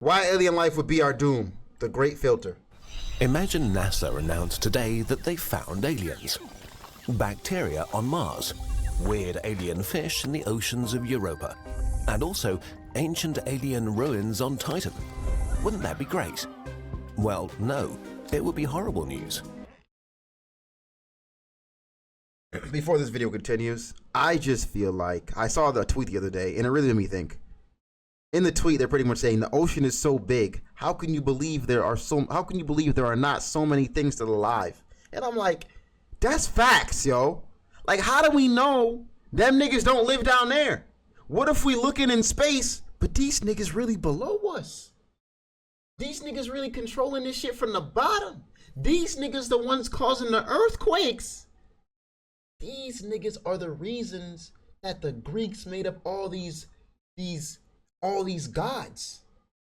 Why alien life would be our doom. The Great Filter. Imagine NASA announced today that they found aliens. Bacteria on Mars, weird alien fish in the oceans of Europa, and also ancient alien ruins on Titan. Wouldn't that be great? Well, no, it would be horrible news. Before this video continues, I just feel like I saw the tweet the other day and it really made me think. In the tweet, they're pretty much saying the ocean is so big. How can you believe there are not so many things still alive? And I'm like, that's facts, yo. Like, how do we know them niggas don't live down there? What if we looking in space, but these niggas really below us? These niggas really controlling this shit from the bottom. These niggas the ones causing the earthquakes. These niggas are the reasons that the Greeks made up all these gods.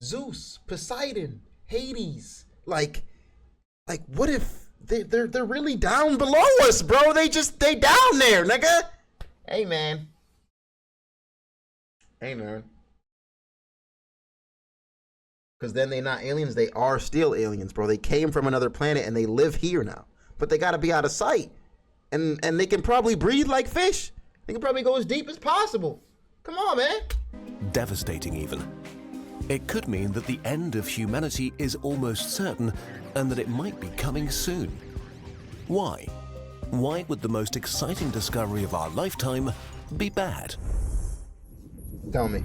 Zeus, Poseidon, Hades. Like what if they're really down below us, bro? They down there, nigga. Hey man. Cause then they not aliens, they are still aliens, bro. They came from another planet and they live here now. But they gotta be out of sight. And they can probably breathe like fish. They can probably go as deep as possible. Come on, man. Devastating even. It could mean that the end of humanity is almost certain and that it might be coming soon. Why? Why would the most exciting discovery of our lifetime be bad? Tell me.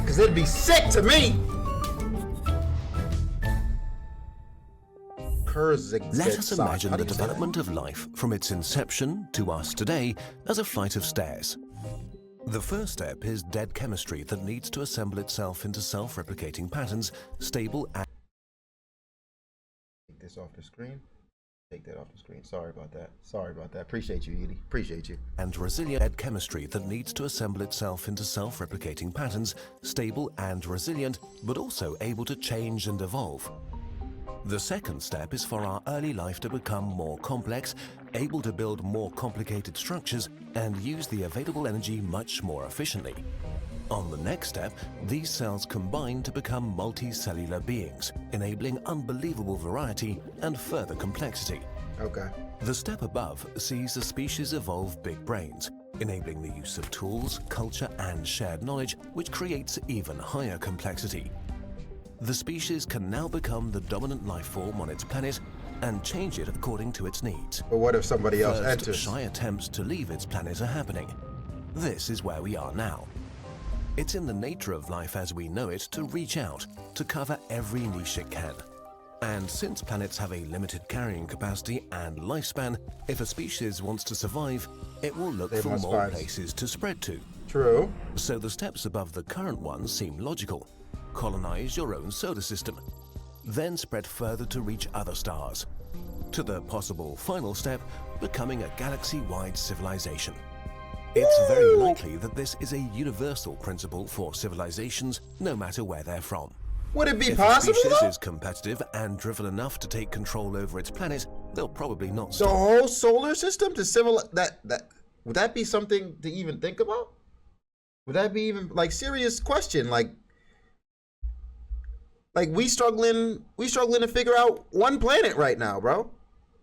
Cause it'd be sick to me. Let us imagine the development of life from its inception to us today as a flight of stairs. The first step is dead chemistry that needs to assemble itself into self-replicating patterns, stable and... Take this off the screen. Take that off the screen. Sorry about that. Appreciate you, Edie. Appreciate you. And resilient dead chemistry that needs to assemble itself into self-replicating patterns, stable and resilient, but also able to change and evolve. The second step is for our early life to become more complex, able to build more complicated structures and use the available energy much more efficiently. On the next step, these cells combine to become multicellular beings, enabling unbelievable variety and further complexity. Okay. The step above sees the species evolve big brains, enabling the use of tools, culture and shared knowledge, which creates even higher complexity. The species can now become the dominant life form on its planet and change it according to its needs. But what if somebody else enters? Shy attempts to leave its planet are happening. This is where we are now. It's in the nature of life as we know it to reach out, to cover every niche it can. And since planets have a limited carrying capacity and lifespan, if a species wants to survive, it will look for more places to spread to. True. So the steps above the current ones seem logical. Colonize your own solar system, then spread further to reach other stars, to the possible final step, becoming a galaxy-wide civilization. It's very likely that this is a universal principle for civilizations, no matter where they're from. Would it be if possible, a species though? is competitive and driven enough to take control over its planet, they'll probably not stop. The whole solar system to civilize would that be something to even think about? Would that be even like serious question? Like we struggling to figure out one planet right now, bro.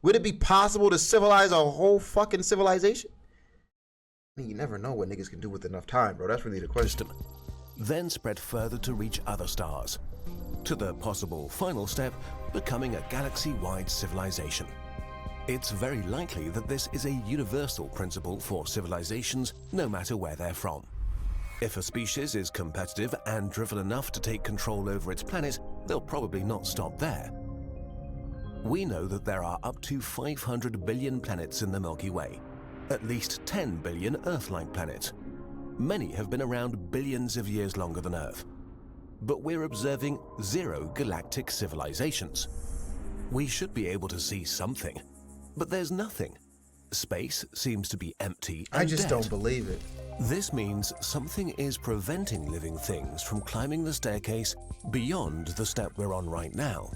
Would it be possible to civilize a whole fucking civilization? I mean, you never know what niggas can do with enough time, bro. That's really the question. Then spread further to reach other stars, to the possible final step, becoming a galaxy-wide civilization. It's very likely that this is a universal principle for civilizations, no matter where they're from. If a species is competitive and driven enough to take control over its planet, they'll probably not stop there. We know that there are up to 500 billion planets in the Milky Way, at least 10 billion Earth-like planets. Many have been around billions of years longer than Earth. But we're observing 0 galactic civilizations. We should be able to see something, but there's nothing. Space seems to be empty and I just dead. don't believe it. This means something is preventing living things from climbing the staircase beyond the step we're on right now.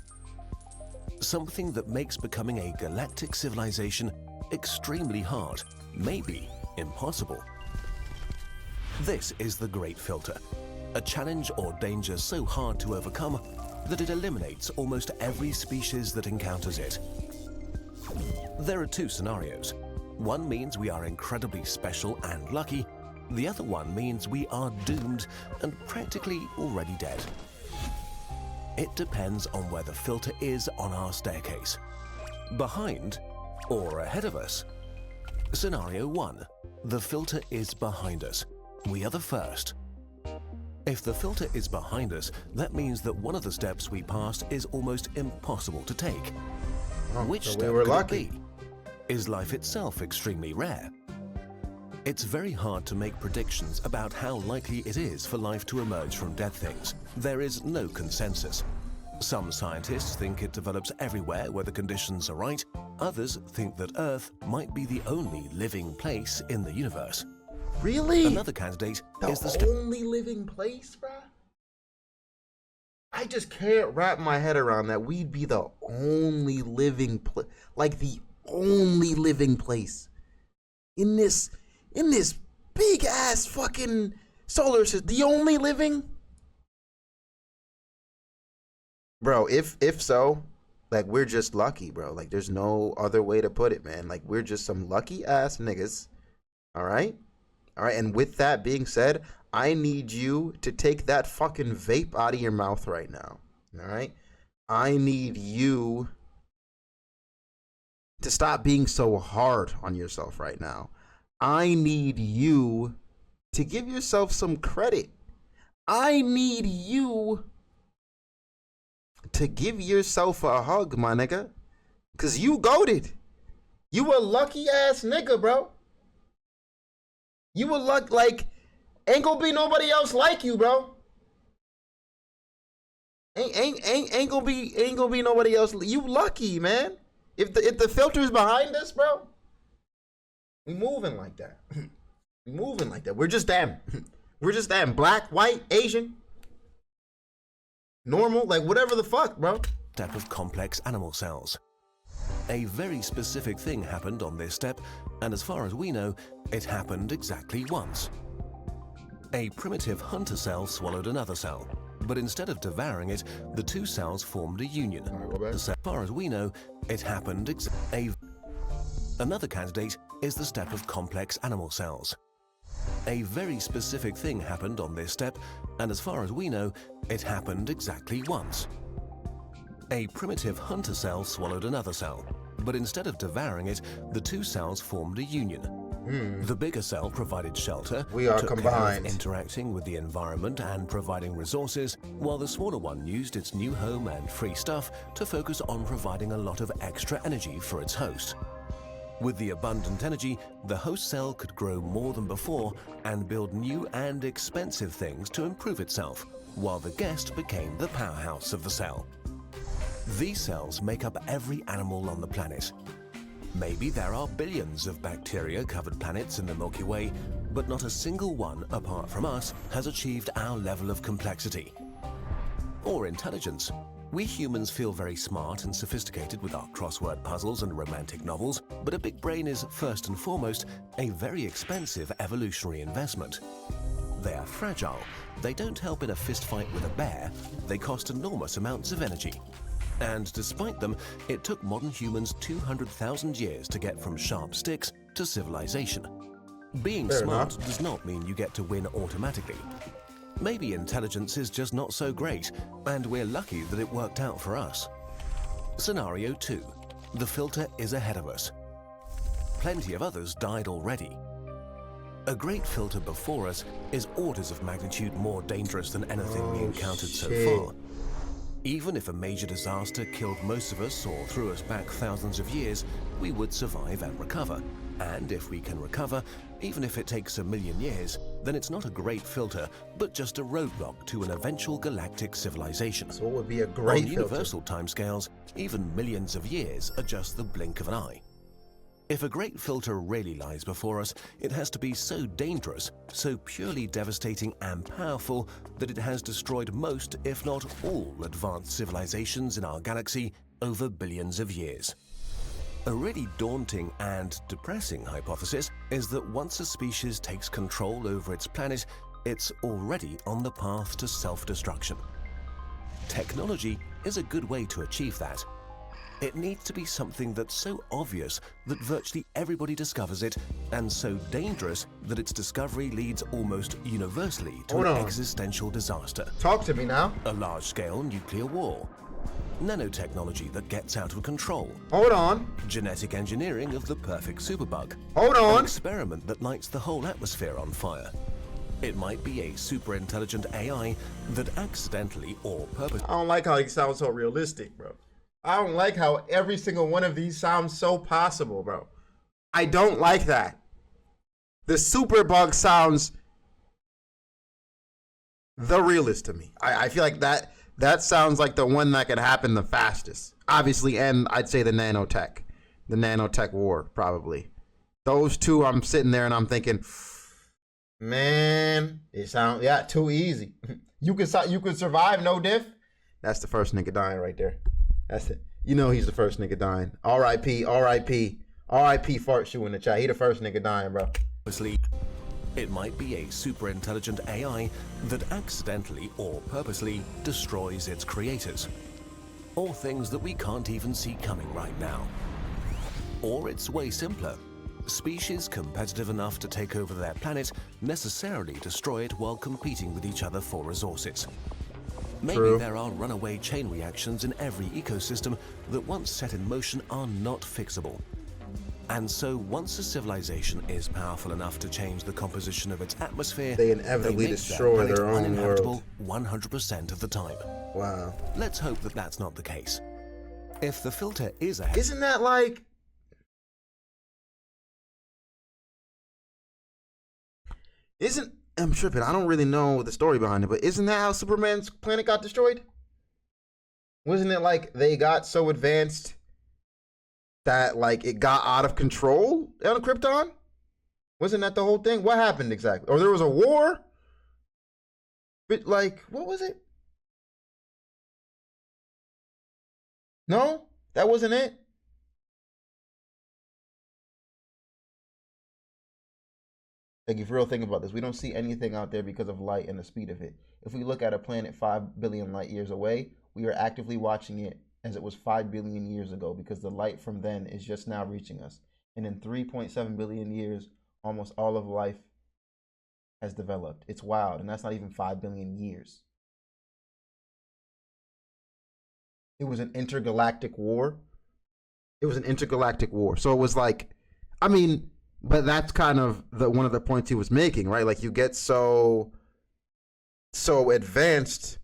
Something that makes becoming a galactic civilization extremely hard, maybe impossible. This is the Great Filter, a challenge or danger so hard to overcome that it eliminates almost every species that encounters it. There are two scenarios. One means we are incredibly special and lucky. The other one means we are doomed and practically already dead. It depends on where the filter is on our staircase. Behind or ahead of us? Scenario 1. The filter is behind us. We are the first. If the filter is behind us, that means that one of the steps we passed is almost impossible to take. Which step could it be? Is life itself extremely rare? It's very hard to make predictions about how likely it is for life to emerge from dead things. There is no consensus. Some scientists think it develops everywhere where the conditions are right. Others think that Earth might be the only living place in the universe. Really? Another candidate is the only living place, bruh? I just can't wrap my head around that we'd be the only living place, like the only living place in this big ass fucking solar system. The only living, bro. If so, like, we're just lucky, bro. Like, there's no other way to put it, man. Like, we're just some lucky ass niggas. All right. And with that being said, I need you to take that fucking vape out of your mouth right now. All right. I need you to stop being so hard on yourself right now. I need you to give yourself some credit. I need you to give yourself a hug, my nigga. Cause you goated. You a lucky ass nigga, bro. You a like ain't gonna be nobody else like you, bro. Ain't gonna be nobody else. You lucky, man. If the filter's behind us, bro, we moving like that. We moving like that. We're just damn black, white, Asian, normal, like whatever the fuck, bro. Step of complex animal cells. A very specific thing happened on this step, and as far as we know, it happened exactly once. A primitive hunter cell swallowed another cell, but instead of devouring it, the two cells formed a union. As far as we know, it happened Another candidate is the step of complex animal cells. A very specific thing happened on this step, and as far as we know, it happened exactly once. A primitive hunter cell swallowed another cell, but instead of devouring it, the two cells formed a union. The bigger cell provided shelter, we are took combined, care of interacting with the environment and providing resources, while the smaller one used its new home and free stuff to focus on providing a lot of extra energy for its host. With the abundant energy, the host cell could grow more than before and build new and expensive things to improve itself, while the guest became the powerhouse of the cell. These cells make up every animal on the planet. Maybe there are billions of bacteria-covered planets in the Milky Way, but not a single one, apart from us, has achieved our level of complexity or intelligence. We humans feel very smart and sophisticated with our crossword puzzles and romantic novels, but a big brain is, first and foremost, a very expensive evolutionary investment. They are fragile. They don't help in a fistfight with a bear. They cost enormous amounts of energy. And despite them, it took modern humans 200,000 years to get from sharp sticks to civilization. Being smart does not mean you get to win automatically. Maybe intelligence is just not so great, and we're lucky that it worked out for us. Scenario 2. The filter is ahead of us. Plenty of others died already. A great filter before us is orders of magnitude more dangerous than anything we encountered so far. Even if a major disaster killed most of us or threw us back thousands of years, we would survive and recover. And if we can recover, even if it takes 1,000,000 years, then it's not a great filter, but just a roadblock to an eventual galactic civilization. So it would be a great filter. On universal timescales, even millions of years are just the blink of an eye. If a great filter really lies before us, it has to be so dangerous, so purely devastating and powerful that it has destroyed most, if not all, advanced civilizations in our galaxy over billions of years. A really daunting and depressing hypothesis is that once a species takes control over its planet, it's already on the path to self-destruction. Technology is a good way to achieve that. It needs to be something that's so obvious that virtually everybody discovers it, and so dangerous that its discovery leads almost universally to an existential disaster. Talk to me now. A large-scale nuclear war. Nanotechnology that gets out of control. Hold on. Genetic engineering of the perfect superbug. Hold on. An experiment that lights the whole atmosphere on fire. It might be a super-intelligent AI that accidentally or purposely... I don't like how he sounds so realistic, bro. I don't like how every single one of these sounds so possible, bro. I don't like that. The superbug sounds the realest to me. I feel like that sounds like the one that could happen the fastest. Obviously, and I'd say the nanotech war, probably. Those two, I'm sitting there and I'm thinking, man, it sounds, yeah, too easy. You could survive no diff. That's the first nigga dying right there. That's it. You know he's the first nigga dying. R.I.P. R.I.P. R.I.P. Fart Shoe in the chat. He the first nigga dying, bro. It might be a super-intelligent AI that accidentally or purposely destroys its creators. Or things that we can't even see coming right now. Or it's way simpler. Species competitive enough to take over their planet necessarily destroy it while competing with each other for resources. Maybe there are runaway chain reactions in every ecosystem that once set in motion are not fixable. And so once a civilization is powerful enough to change the composition of its atmosphere, they inevitably destroy their own world 100% of the time. Wow. Let's hope that that's not the case. If the filter is ahead... Isn't that like... I'm tripping. I don't really know the story behind it, but isn't that how Superman's planet got destroyed? Wasn't it like they got so advanced that like it got out of control on Krypton? Wasn't that the whole thing? What happened exactly? Or there was a war? But like, what was it? No, that wasn't it. Like, if you real think about this, we don't see anything out there because of light and the speed of it. If we look at a planet 5 billion light years away, we are actively watching it as it was 5 billion years ago because the light from then is just now reaching us. And in 3.7 billion years, almost all of life has developed. It's wild, and that's not even 5 billion years. It was an intergalactic war. It was an intergalactic war. So it was like, I mean... But that's kind of one of the points he was making, right? Like you get so advanced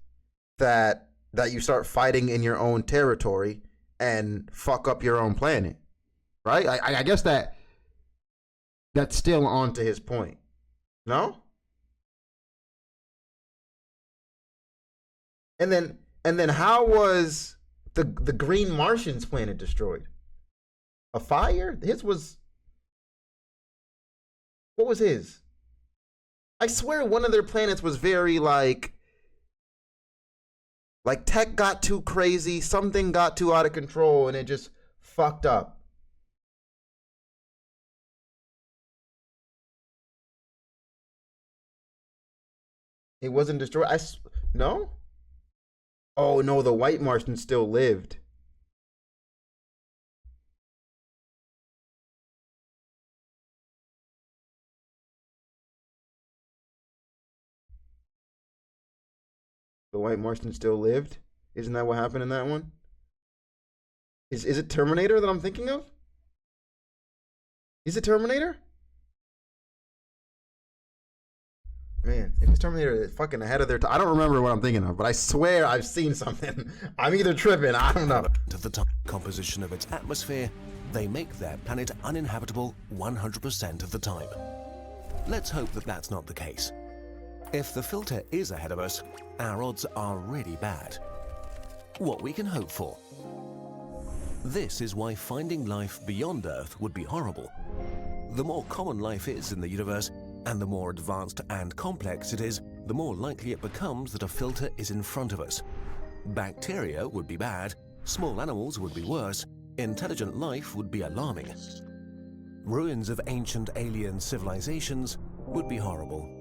that you start fighting in your own territory and fuck up your own planet, right? I guess that's still on to his point, no? And then how was the Green Martian's planet destroyed? A fire? His was. What was his? I swear one of their planets was very like tech got too crazy, something got too out of control, and it just fucked up. It wasn't destroyed. No? Oh no, the White Martian still lived. The White Martian still lived? Isn't that what happened in that one? Is it Terminator that I'm thinking of? Is it Terminator? Man, if it's Terminator, it's fucking ahead of their time. I don't remember what I'm thinking of, but I swear I've seen something. I'm either tripping, I don't know. To the composition of its atmosphere, they make their planet uninhabitable 100% of the time. Let's hope that that's not the case. If the filter is ahead of us, our odds are really bad. What we can hope for. This is why finding life beyond Earth would be horrible. The more common life is in the universe, and the more advanced and complex it is, the more likely it becomes that a filter is in front of us. Bacteria would be bad, small animals would be worse, intelligent life would be alarming. Ruins of ancient alien civilizations would be horrible.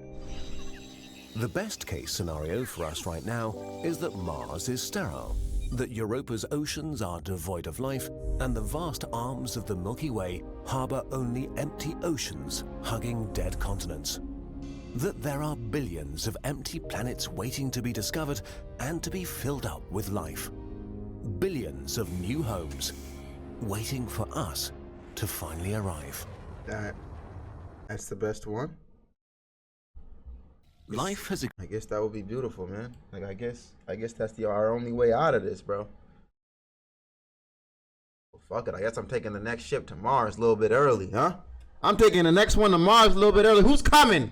The best case scenario for us right now is that Mars is sterile, that Europa's oceans are devoid of life, and the vast arms of the Milky Way harbor only empty oceans hugging dead continents. That there are billions of empty planets waiting to be discovered and to be filled up with life. Billions of new homes waiting for us to finally arrive. That's the best one. Life has I guess that would be beautiful, man. Like I guess that's our only way out of this, bro. Well, fuck it. I guess I'm taking the next ship to Mars a little bit early, huh? I'm taking the next one to Mars a little bit early. Who's coming?